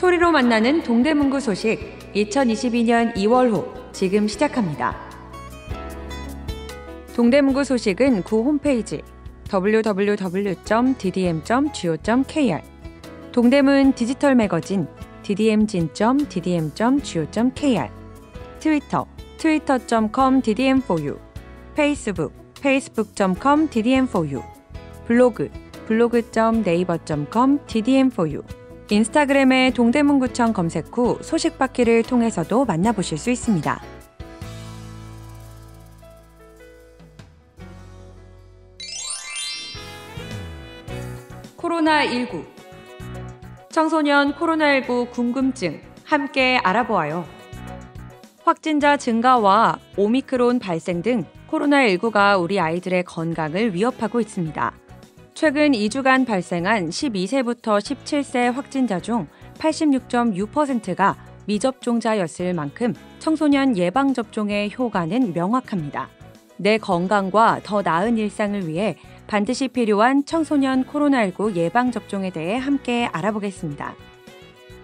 소리로 만나는 동대문구 소식 2022년 2월 호 지금 시작합니다. 동대문구 소식은 구 홈페이지 www.ddm.go.kr 동대문 디지털 매거진 ddm진.ddm.go.kr 트위터 twitter.com/ddm4u 페이스북 facebook.com/ddm4u 블로그 블로그.naver.com/ddm4u 인스타그램의 동대문구청 검색 후 소식 받기를 통해서도 만나보실 수 있습니다. 코로나19 청소년 코로나19 궁금증 함께 알아보아요. 확진자 증가와 오미크론 발생 등 코로나19가 우리 아이들의 건강을 위협하고 있습니다. 최근 2주간 발생한 12세부터 17세 확진자 중 86.6%가 미접종자였을 만큼 청소년 예방접종의 효과는 명확합니다. 내 건강과 더 나은 일상을 위해 반드시 필요한 청소년 코로나19 예방접종에 대해 함께 알아보겠습니다.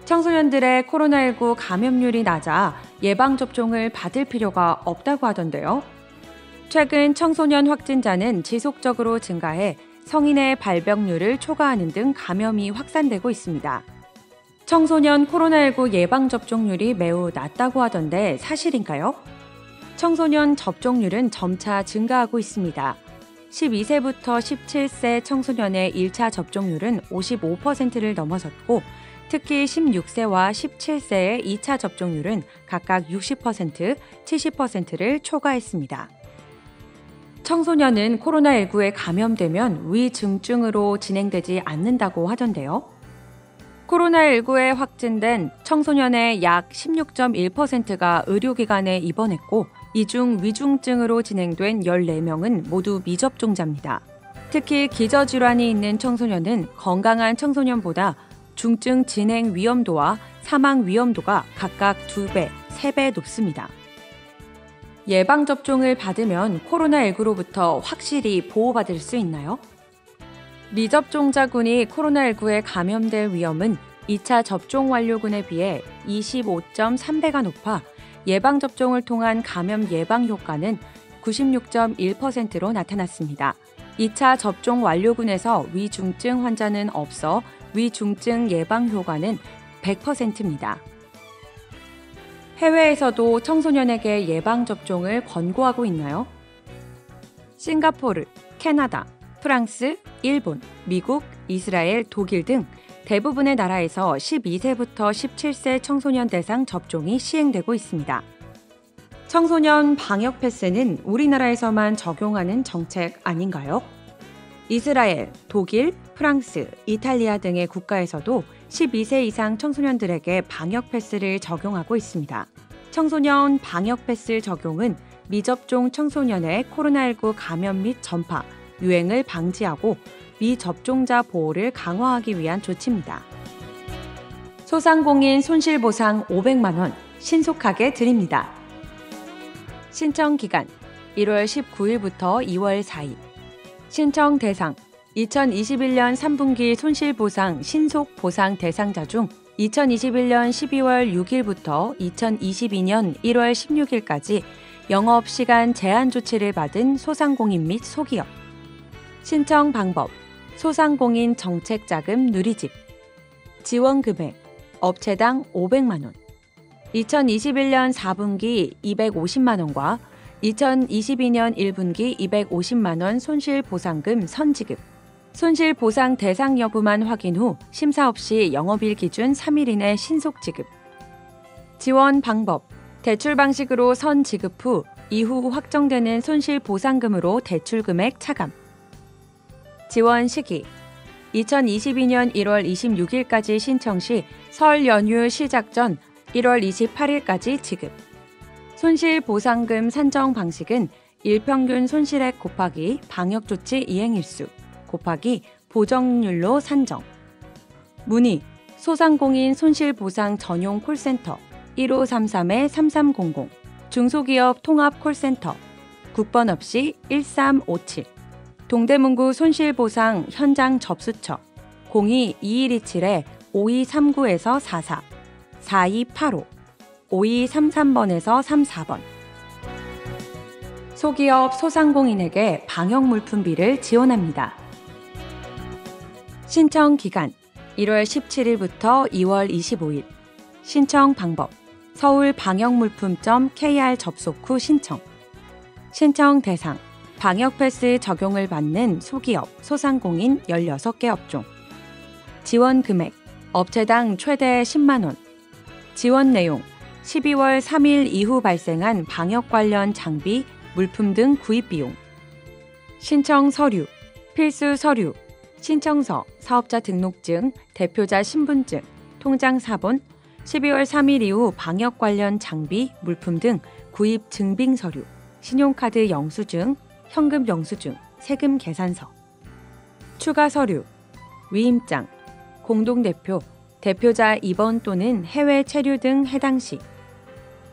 청소년들의 코로나19 감염률이 낮아 예방접종을 받을 필요가 없다고 하던데요. 최근 청소년 확진자는 지속적으로 증가해 성인의 발병률을 초과하는 등 감염이 확산되고 있습니다. 청소년 코로나19 예방접종률이 매우 낮다고 하던데 사실인가요? 청소년 접종률은 점차 증가하고 있습니다. 12세부터 17세 청소년의 1차 접종률은 55%를 넘어섰고 특히 16세와 17세의 2차 접종률은 각각 60%, 70%를 초과했습니다. 청소년은 코로나19에 감염되면 위중증으로 진행되지 않는다고 하던데요. 코로나19에 확진된 청소년의 약 16.1%가 의료기관에 입원했고 이 중 위중증으로 진행된 14명은 모두 미접종자입니다. 특히 기저질환이 있는 청소년은 건강한 청소년보다 중증 진행 위험도와 사망 위험도가 각각 2배, 3배 높습니다. 예방접종을 받으면 코로나19로부터 확실히 보호받을 수 있나요? 미접종자군이 코로나19에 감염될 위험은 2차 접종 완료군에 비해 25.3배가 높아 예방접종을 통한 감염 예방 효과는 96.1%로 나타났습니다. 2차 접종 완료군에서 위중증 환자는 없어 위중증 예방 효과는 100%입니다. 해외에서도 청소년에게 예방접종을 권고하고 있나요? 싱가포르, 캐나다, 프랑스, 일본, 미국, 이스라엘, 독일 등 대부분의 나라에서 12세부터 17세 청소년 대상 접종이 시행되고 있습니다. 청소년 방역 패스는 우리나라에서만 적용하는 정책 아닌가요? 이스라엘, 독일, 프랑스, 이탈리아 등의 국가에서도 12세 이상 청소년들에게 방역 패스를 적용하고 있습니다. 청소년 방역 패스 적용은 미접종 청소년의 코로나19 감염 및 전파, 유행을 방지하고 미접종자 보호를 강화하기 위한 조치입니다. 소상공인 손실보상 500만 원 신속하게 드립니다. 신청 기간 1월 19일부터 2월 4일. 신청 대상 2021년 3분기 손실보상 신속보상 대상자 중 2021년 12월 6일부터 2022년 1월 16일까지 영업시간 제한 조치를 받은 소상공인 및 소기업. 신청 방법 소상공인 정책자금 누리집. 지원 금액 업체당 500만 원. 2021년 4분기 250만 원과 2022년 1분기 250만 원 손실보상금 선지급. 손실보상 대상 여부만 확인 후 심사 없이 영업일 기준 3일 이내 신속 지급. 지원 방법 대출 방식으로 선 지급 후 이후 확정되는 손실보상금으로 대출 금액 차감. 지원 시기 2022년 1월 26일까지 신청 시 설 연휴 시작 전 1월 28일까지 지급. 손실보상금 산정 방식은 일평균 손실액 곱하기 방역조치 이행일수 곱하기 보정률로 산정. 문의 소상공인 손실보상 전용 콜센터 1533-3300 중소기업 통합 콜센터 국번 없이 1357 동대문구 손실보상 현장 접수처 02-2127-5239-44 4285, 5233번에서 34번. 소기업 소상공인에게 방역물품비를 지원합니다. 신청 기간 1월 17일부터 2월 25일. 신청 방법 서울방역물품.kr 접속 후 신청. 신청 대상 방역패스 적용을 받는 소기업, 소상공인 16개 업종. 지원 금액 업체당 최대 10만 원. 지원 내용 12월 3일 이후 발생한 방역 관련 장비, 물품 등 구입 비용. 신청 서류 필수 서류 신청서, 사업자 등록증, 대표자 신분증, 통장 사본, 12월 3일 이후 방역 관련 장비, 물품 등 구입 증빙 서류, 신용카드 영수증, 현금 영수증, 세금 계산서. 추가 서류 위임장, 공동대표, 대표자 입원 또는 해외 체류 등 해당 시.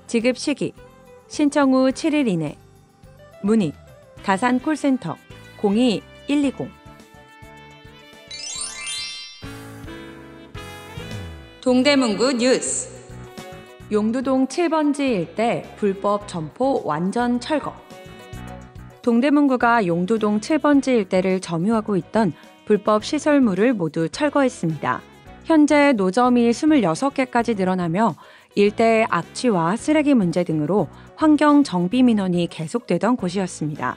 지급 시기 신청 후 7일 이내. 문의 다산 콜센터 02-120. 동대문구 뉴스. 용두동 7번지 일대 불법 점포 완전 철거. 동대문구가 용두동 7번지 일대를 점유하고 있던 불법 시설물을 모두 철거했습니다. 현재 노점이 26개까지 늘어나며 일대의 악취와 쓰레기 문제 등으로 환경 정비 민원이 계속되던 곳이었습니다.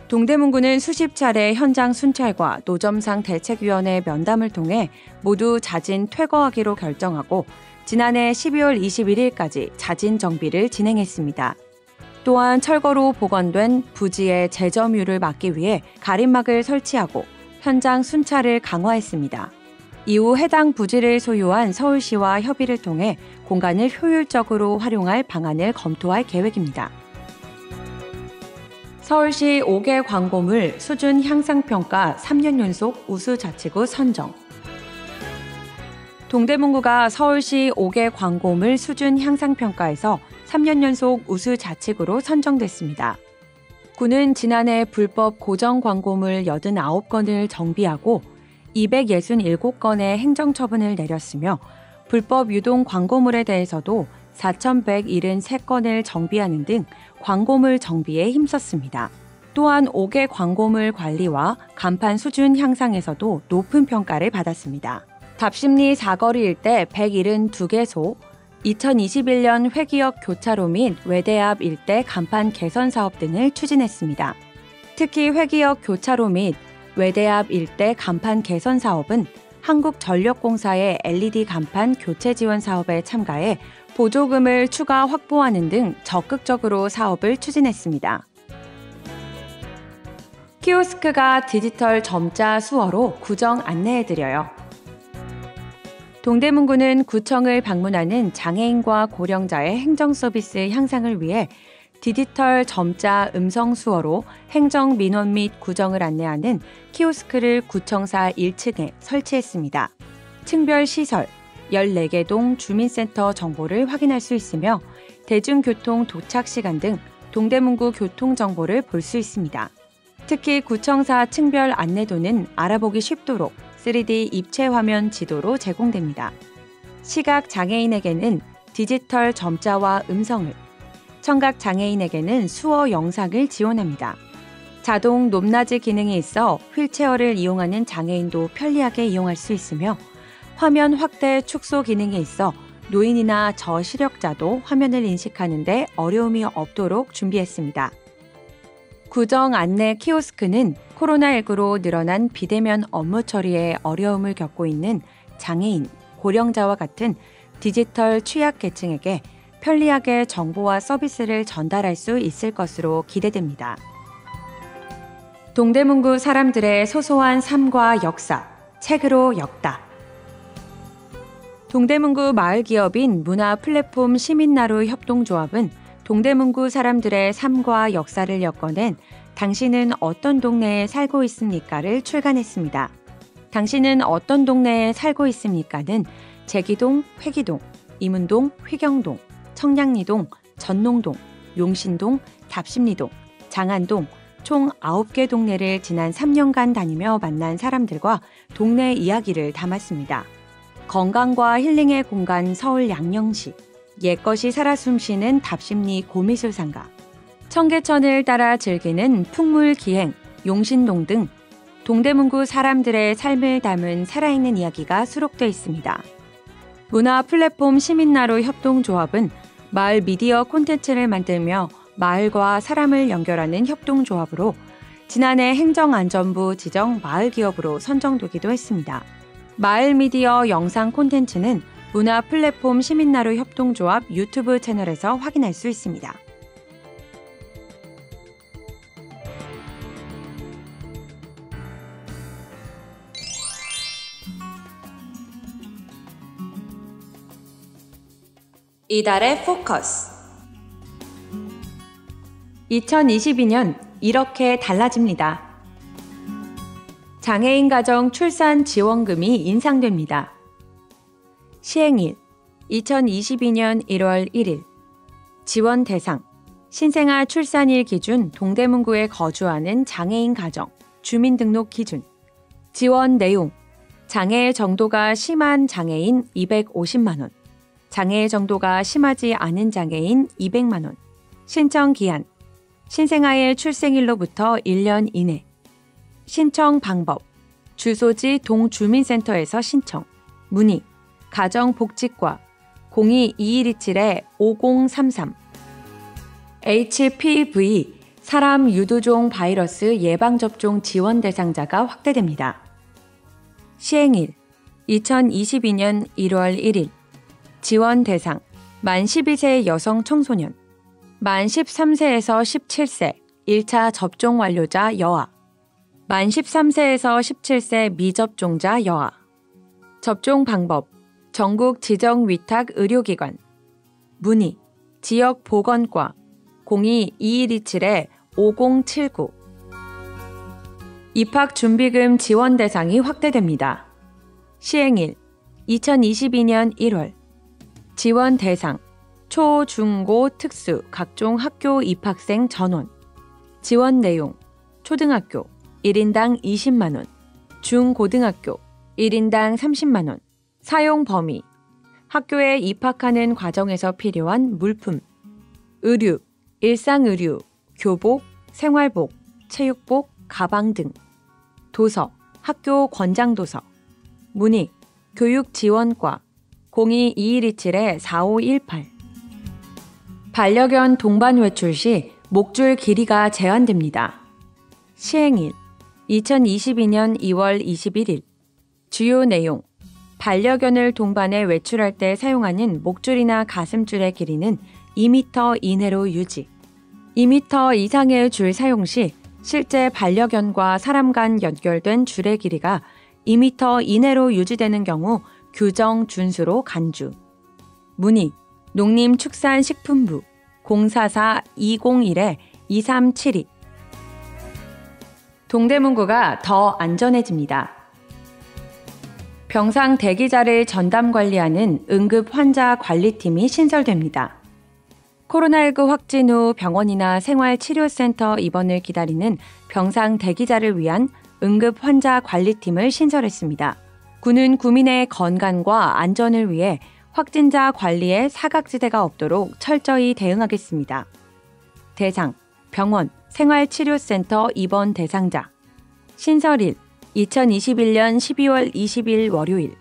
동대문구는 수십 차례 현장 순찰과 노점상 대책위원회 면담을 통해 모두 자진 퇴거하기로 결정하고 지난해 12월 21일까지 자진 정비를 진행했습니다. 또한 철거로 복원된 부지의 재점유를 막기 위해 가림막을 설치하고 현장 순찰을 강화했습니다. 이후 해당 부지를 소유한 서울시와 협의를 통해 공간을 효율적으로 활용할 방안을 검토할 계획입니다. 서울시 5개 광고물 수준 향상평가 3년 연속 우수자치구 선정. 동대문구가 서울시 5개 광고물 수준 향상평가에서 3년 연속 우수자치구로 선정됐습니다. 구는 지난해 불법 고정 광고물 89건을 정비하고 267건의 행정처분을 내렸으며 불법 유동 광고물에 대해서도 4,173건을 정비하는 등 광고물 정비에 힘썼습니다. 또한 5개 광고물 관리와 간판 수준 향상에서도 높은 평가를 받았습니다. 답심리 사거리 일대 172개소, 2021년 회기역 교차로 및 외대 앞 일대 간판 개선 사업 등을 추진했습니다. 특히 회기역 교차로 및 외대 앞 일대 간판 개선 사업은 한국전력공사의 LED 간판 교체 지원 사업에 참가해 보조금을 추가 확보하는 등 적극적으로 사업을 추진했습니다. 키오스크가 디지털 점자 수어로 구정 안내해드려요. 동대문구는 구청을 방문하는 장애인과 고령자의 행정 서비스 향상을 위해 디지털 점자 음성 수어로 행정 민원 및 구정을 안내하는 키오스크를 구청사 1층에 설치했습니다. 층별 시설, 14개 동 주민센터 정보를 확인할 수 있으며 대중교통 도착 시간 등 동대문구 교통 정보를 볼 수 있습니다. 특히 구청사 층별 안내도는 알아보기 쉽도록 3D 입체 화면 지도로 제공됩니다. 시각 장애인에게는 디지털 점자와 음성을, 청각 장애인에게는 수어 영상을 지원합니다. 자동 높낮이 기능이 있어 휠체어를 이용하는 장애인도 편리하게 이용할 수 있으며 화면 확대 축소 기능이 있어 노인이나 저시력자도 화면을 인식하는 데 어려움이 없도록 준비했습니다. 구정 안내 키오스크는 코로나19로 늘어난 비대면 업무 처리에 어려움을 겪고 있는 장애인, 고령자와 같은 디지털 취약계층에게 편리하게 정보와 서비스를 전달할 수 있을 것으로 기대됩니다. 동대문구 사람들의 소소한 삶과 역사, 책으로 엮다. 동대문구 마을기업인 문화플랫폼 시민나루 협동조합은 동대문구 사람들의 삶과 역사를 엮어낸 당신은 어떤 동네에 살고 있습니까를 출간했습니다. 당신은 어떤 동네에 살고 있습니까는 제기동, 회기동, 이문동, 휘경동, 청량리동, 전농동, 용신동, 답심리동, 장안동 총 9개 동네를 지난 3년간 다니며 만난 사람들과 동네 이야기를 담았습니다. 건강과 힐링의 공간 서울 양령시, 옛것이 살아 숨쉬는 답심리 고미술상가, 청계천을 따라 즐기는 풍물기행, 용신동 등 동대문구 사람들의 삶을 담은 살아있는 이야기가 수록되어 있습니다. 문화 플랫폼 시민나루 협동조합은 마을 미디어 콘텐츠를 만들며 마을과 사람을 연결하는 협동조합으로 지난해 행정안전부 지정 마을기업으로 선정되기도 했습니다. 마을 미디어 영상 콘텐츠는 문화 플랫폼 시민나루 협동조합 유튜브 채널에서 확인할 수 있습니다. 이달의 포커스. 2022년 이렇게 달라집니다. 장애인 가정 출산 지원금이 인상됩니다. 시행일 2022년 1월 1일 지원 대상 신생아 출산일 기준 동대문구에 거주하는 장애인 가정 주민등록 기준 지원 내용 장애 정도가 심한 장애인 250만 원 장애 정도가 심하지 않은 장애인 200만 원 신청 기한 신생아의 출생일로부터 1년 이내 신청 방법 주소지 동주민센터에서 신청 문의 가정복지과 02-2127-5033 HPV 사람 유두종 바이러스 예방접종 지원 대상자가 확대됩니다. 시행일 2022년 1월 1일 지원 대상 만 12세 여성 청소년 만 13세에서 17세 1차 접종 완료자 여아 만 13세에서 17세 미접종자 여아 접종 방법 전국 지정 위탁 의료기관 문의 지역보건과 02-2127-5079 입학준비금 지원 대상이 확대됩니다. 시행일 2022년 1월 지원 대상 초, 중, 고, 특수 각종 학교 입학생 전원 지원 내용 초등학교 1인당 20만 원 중고등학교 1인당 30만 원 사용 범위 학교에 입학하는 과정에서 필요한 물품 의류, 일상의류, 교복, 생활복, 체육복, 가방 등 도서, 학교 권장도서 문의, 교육지원과 02-2127-4518 반려견 동반 외출 시 목줄 길이가 제한됩니다. 시행일 2022년 2월 21일 주요 내용 반려견을 동반해 외출할 때 사용하는 목줄이나 가슴줄의 길이는 2m 이내로 유지 2m 이상의 줄 사용 시 실제 반려견과 사람 간 연결된 줄의 길이가 2m 이내로 유지되는 경우 규정 준수로 간주 문의 농림축산식품부 044-201-2372 동대문구가 더 안전해집니다. 병상 대기자를 전담 관리하는 응급 환자 관리팀이 신설됩니다. 코로나19 확진 후 병원이나 생활치료센터 입원을 기다리는 병상 대기자를 위한 응급 환자 관리팀을 신설했습니다. 군은 구민의 건강과 안전을 위해 확진자 관리에 사각지대가 없도록 철저히 대응하겠습니다. 대상, 병원, 생활치료센터 입원 대상자 신설일 2021년 12월 20일 월요일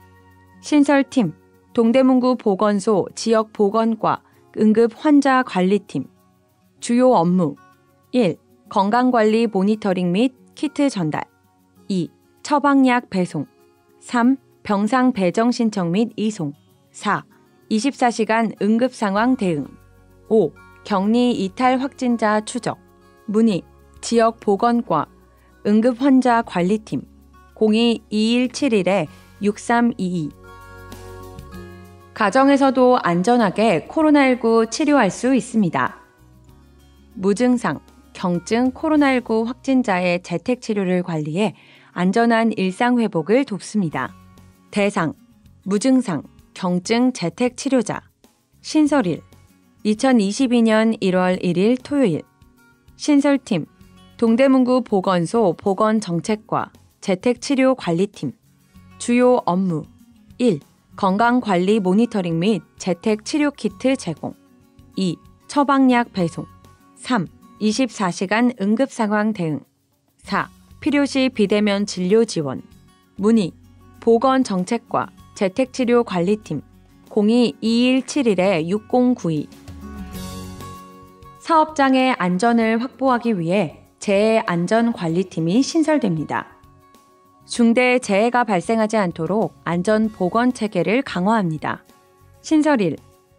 신설팀 동대문구 보건소 지역보건과 응급환자관리팀 주요 업무 1. 건강관리 모니터링 및 키트 전달 2. 처방약 배송 3. 병상 배정 신청 및 이송 4. 24시간 응급상황 대응 5. 격리 이탈 확진자 추적 문의 지역보건과 응급환자관리팀 02-2171-6322 가정에서도 안전하게 코로나19 치료할 수 있습니다. 무증상, 경증 코로나19 확진자의 재택치료를 관리해 안전한 일상회복을 돕습니다. 대상, 무증상, 경증 재택치료자 신설일 2022년 1월 1일 토요일 신설팀 동대문구 보건소 보건정책과 재택치료관리팀 주요 업무 1. 건강관리 모니터링 및 재택치료키트 제공. 2. 처방약 배송. 3. 24시간 응급상황 대응. 4. 필요시 비대면 진료 지원. 문의 보건정책과 재택치료관리팀 02-2171-6092. 사업장의 안전을 확보하기 위해 재해안전관리팀이 신설됩니다. 중대 재해가 발생하지 않도록 안전보건체계를 강화합니다. 신설일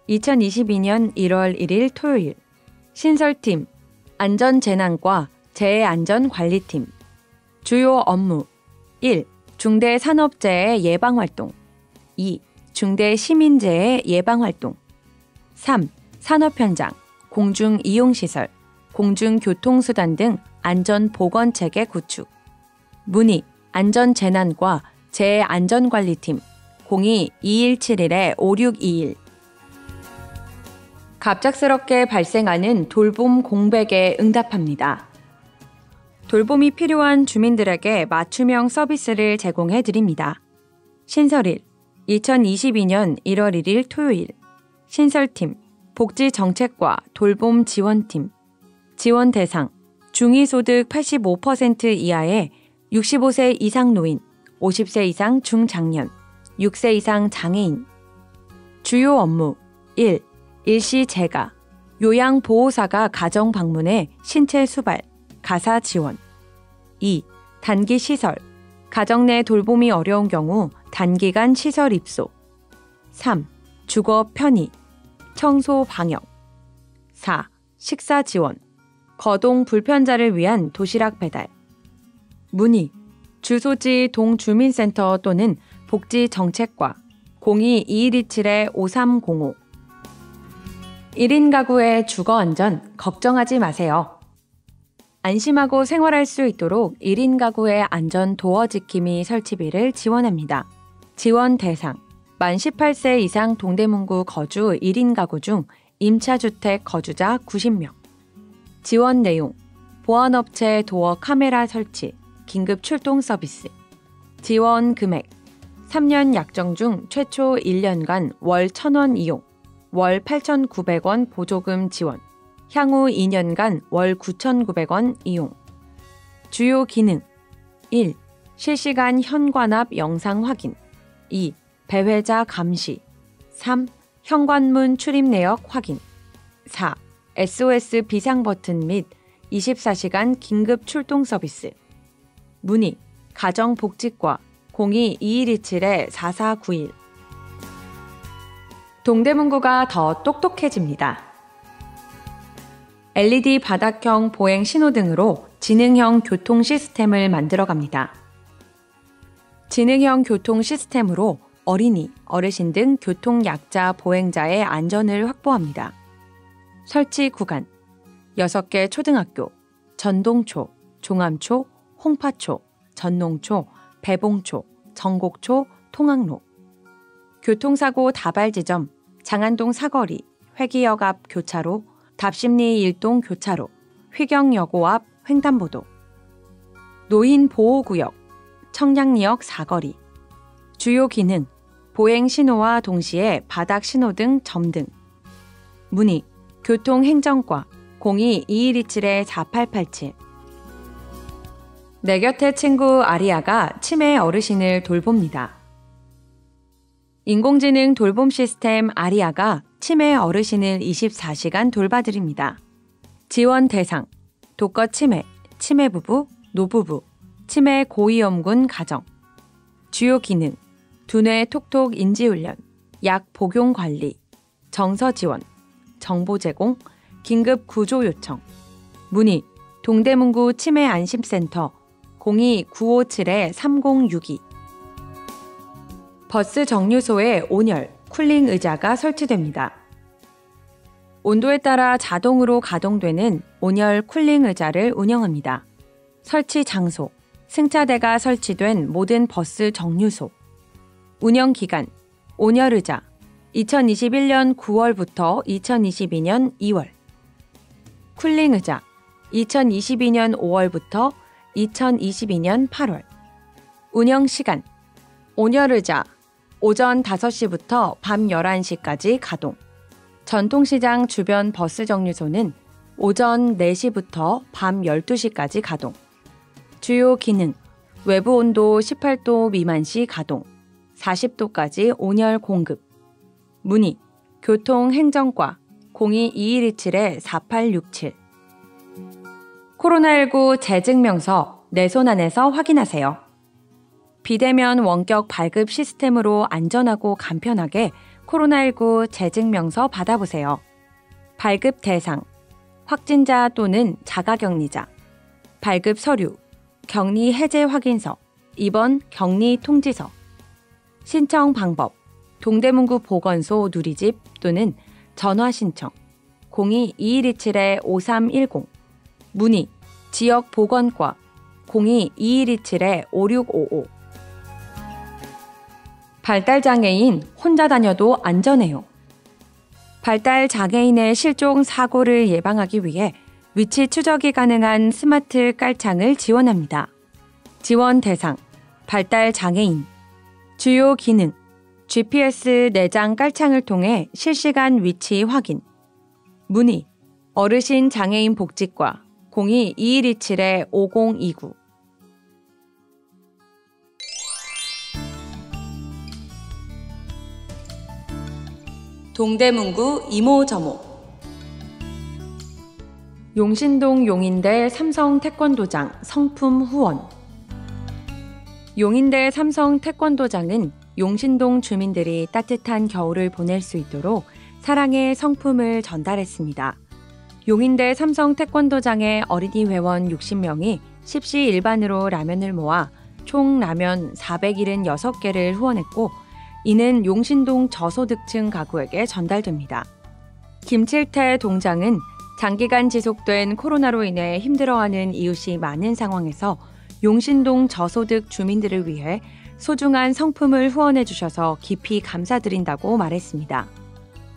2022년 1월 1일 토요일. 신설팀 안전재난과 재해안전관리팀. 주요 업무 1. 중대산업재해 예방활동. 2. 중대시민재해 예방활동. 3. 산업현장, 공중이용시설, 공중교통수단 등 안전보건체계 구축. 문의 안전재난과 재해안전관리팀 02-2171-5621. 갑작스럽게 발생하는 돌봄 공백에 응답합니다. 돌봄이 필요한 주민들에게 맞춤형 서비스를 제공해 드립니다. 신설일 2022년 1월 1일 토요일. 신설팀 복지정책과 돌봄지원팀. 지원 대상 중위소득 85% 이하의 65세 이상 노인, 50세 이상 중장년, 6세 이상 장애인. 주요 업무 1. 일시 재가, 요양보호사가 가정 방문해 신체 수발, 가사 지원. 2. 단기 시설, 가정 내 돌봄이 어려운 경우 단기간 시설 입소. 3. 주거 편의, 청소 방역. 4. 식사 지원, 거동 불편자를 위한 도시락 배달. 문의 주소지 동주민센터 또는 복지정책과 02-2127-5305. 1인 가구의 주거안전 걱정하지 마세요. 안심하고 생활할 수 있도록 1인 가구의 안전 도어 지킴이 설치비를 지원합니다. 지원 대상 만 18세 이상 동대문구 거주 1인 가구 중 임차주택 거주자 90명. 지원 내용 보안업체 도어 카메라 설치, 긴급 출동 서비스. 지원 금액 3년 약정 중 최초 1년간 월 1,000원 이용, 월 8,900원 보조금 지원, 향후 2년간 월 9,900원 이용. 주요 기능 1. 실시간 현관앞 영상 확인. 2. 배회자 감시. 3. 현관문 출입 내역 확인. 4. SOS 비상 버튼 및 24시간 긴급 출동 서비스. 문의 가정복지과 02-2127-4491. 동대문구가 더 똑똑해집니다. LED 바닥형 보행 신호등으로 지능형 교통 시스템을 만들어갑니다. 지능형 교통 시스템으로 어린이, 어르신 등 교통약자 보행자의 안전을 확보합니다. 설치 구간 6개 초등학교, 전동초, 종암초, 홍파초, 전농초, 배봉초, 전곡초, 통학로. 교통사고 다발 지점 장안동 사거리, 회기역 앞 교차로, 답심리 1동 교차로, 휘경여고 앞 횡단보도. 노인보호구역, 청량리역 사거리. 주요 기능 보행 신호와 동시에 바닥 신호등 점등. 문의 교통행정과 02-2127-4887. 내 곁의 친구 아리아가 치매 어르신을 돌봅니다. 인공지능 돌봄 시스템 아리아가 치매 어르신을 24시간 돌봐드립니다. 지원 대상 독거 치매, 치매 부부, 노부부, 치매 고위험군 가정. 주요 기능 두뇌 톡톡 인지훈련, 약 복용 관리, 정서 지원, 정보 제공, 긴급 구조 요청. 문의 동대문구 치매 안심센터 02-957-3062. 버스 정류소에 온열, 쿨링 의자가 설치됩니다. 온도에 따라 자동으로 가동되는 온열 쿨링 의자를 운영합니다. 설치 장소, 승차대가 설치된 모든 버스 정류소. 운영 기간, 온열 의자, 2021년 9월부터 2022년 2월. 쿨링 의자, 2022년 5월부터 2022년 8월. 운영 시간, 온열 의자, 오전 5시부터 밤 11시까지 가동. 전통시장 주변 버스 정류소는 오전 4시부터 밤 12시까지 가동. 주요 기능, 외부 온도 18도 미만 시 가동, 40도까지 온열 공급. 문의, 교통행정과 02-2127-4867. 코로나19 재증명서 내 손 안에서 확인하세요. 비대면 원격 발급 시스템으로 안전하고 간편하게 코로나19 재증명서 받아보세요. 발급 대상, 확진자 또는 자가격리자, 발급 서류, 격리 해제 확인서, 입원 격리 통지서. 신청 방법, 동대문구 보건소 누리집 또는 전화 신청 02-2127-5310. 문의, 지역 보건과 02-2127-5655. 발달장애인 혼자 다녀도 안전해요. 발달장애인의 실종 사고를 예방하기 위해 위치 추적이 가능한 스마트 깔창을 지원합니다. 지원 대상, 발달장애인. 주요 기능, GPS 내장 깔창을 통해 실시간 위치 확인. 문의, 어르신 장애인 복지과 02-2127-5029. 동대문구 이모저모. 용신동 용인대 삼성 태권도장 성품 후원. 용인대 삼성 태권도장은 용신동 주민들이 따뜻한 겨울을 보낼 수 있도록 사랑의 성품을 전달했습니다. 용인대 삼성 태권도장의 어린이 회원 60명이 십시일반으로 라면을 모아 총 라면 476개를 후원했고, 이는 용신동 저소득층 가구에게 전달됩니다. 김칠태 동장은 장기간 지속된 코로나로 인해 힘들어하는 이웃이 많은 상황에서 용신동 저소득 주민들을 위해 소중한 성품을 후원해 주셔서 깊이 감사드린다고 말했습니다.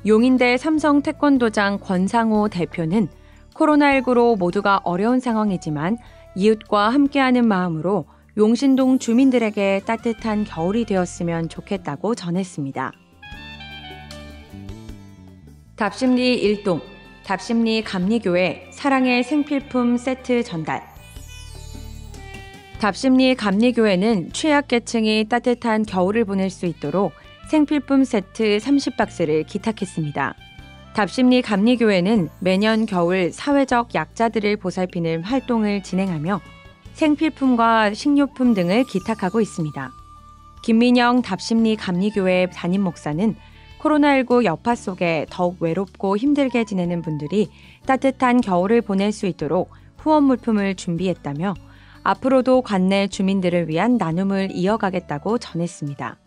용인대 삼성 태권도장 권상호 대표는 코로나19로 모두가 어려운 상황이지만 이웃과 함께하는 마음으로 용신동 주민들에게 따뜻한 겨울이 되었으면 좋겠다고 전했습니다. 답심리 1동, 답심리 감리교회 사랑의 생필품 세트 전달. 답심리 감리교회는 취약계층이 따뜻한 겨울을 보낼 수 있도록 생필품 세트 30박스를 기탁했습니다. 답심리 감리교회는 매년 겨울 사회적 약자들을 보살피는 활동을 진행하며 생필품과 식료품 등을 기탁하고 있습니다. 김민영 답심리 감리교회 담임 목사는 코로나19 여파 속에 더욱 외롭고 힘들게 지내는 분들이 따뜻한 겨울을 보낼 수 있도록 후원 물품을 준비했다며 앞으로도 관내 주민들을 위한 나눔을 이어가겠다고 전했습니다.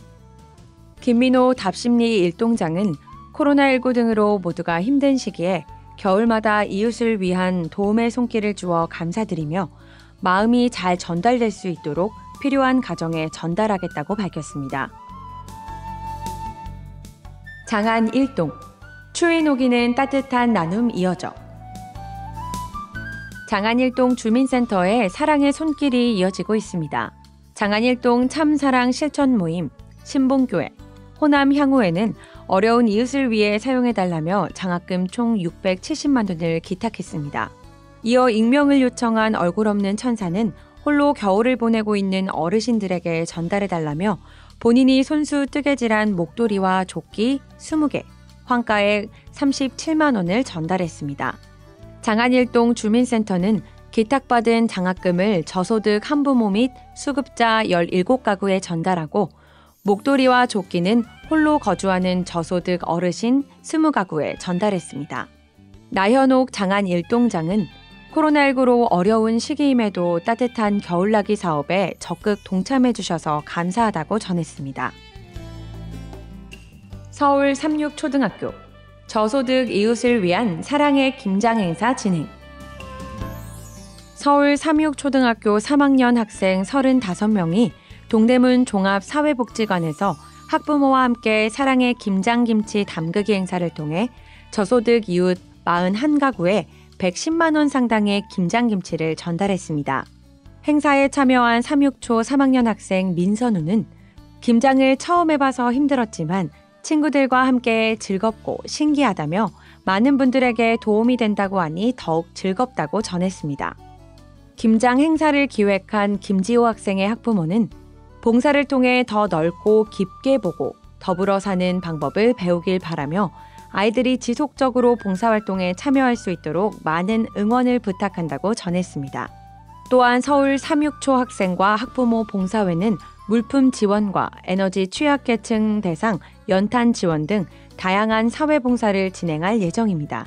김민호 답심리 일동장은 코로나19 등으로 모두가 힘든 시기에 겨울마다 이웃을 위한 도움의 손길을 주어 감사드리며 마음이 잘 전달될 수 있도록 필요한 가정에 전달하겠다고 밝혔습니다. 장안 1동, 추위 녹이는 따뜻한 나눔 이어져. 장안 1동 주민센터에 사랑의 손길이 이어지고 있습니다. 장안 1동 참사랑 실천 모임, 신봉교회, 호남 향후에는 어려운 이웃을 위해 사용해달라며 장학금 총 670만 원을 기탁했습니다. 이어 익명을 요청한 얼굴 없는 천사는 홀로 겨울을 보내고 있는 어르신들에게 전달해달라며 본인이 손수 뜨개질한 목도리와 조끼 20개, 환가액 37만 원을 전달했습니다. 장안일동 주민센터는 기탁받은 장학금을 저소득 한부모 및 수급자 17가구에 전달하고 목도리와 조끼는 홀로 거주하는 저소득 어르신 20가구에 전달했습니다. 나현옥 장안일동장은 코로나19로 어려운 시기임에도 따뜻한 겨울나기 사업에 적극 동참해 주셔서 감사하다고 전했습니다. 서울 삼육초등학교 저소득 이웃을 위한 사랑의 김장 행사 진행. 서울 삼육초등학교 3학년 학생 35명이 동대문 종합사회복지관에서 학부모와 함께 사랑의 김장김치 담그기 행사를 통해 저소득 이웃 41가구에 110만 원 상당의 김장김치를 전달했습니다. 행사에 참여한 삼육초 3학년 학생 민선우는 김장을 처음 해봐서 힘들었지만 친구들과 함께 즐겁고 신기하다며 많은 분들에게 도움이 된다고 하니 더욱 즐겁다고 전했습니다. 김장 행사를 기획한 김지호 학생의 학부모는 봉사를 통해 더 넓고 깊게 보고 더불어 사는 방법을 배우길 바라며 아이들이 지속적으로 봉사활동에 참여할 수 있도록 많은 응원을 부탁한다고 전했습니다. 또한 서울 369초 학생과 학부모 봉사회는 물품 지원과 에너지 취약계층 대상 연탄 지원 등 다양한 사회봉사를 진행할 예정입니다.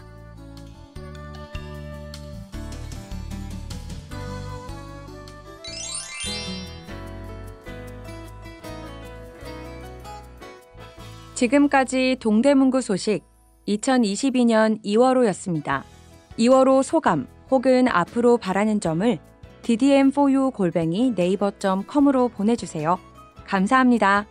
지금까지 동대문구 소식 2022년 2월호였습니다. 2월호 소감 혹은 앞으로 바라는 점을 ddm4u@naver.com으로 보내주세요. 감사합니다.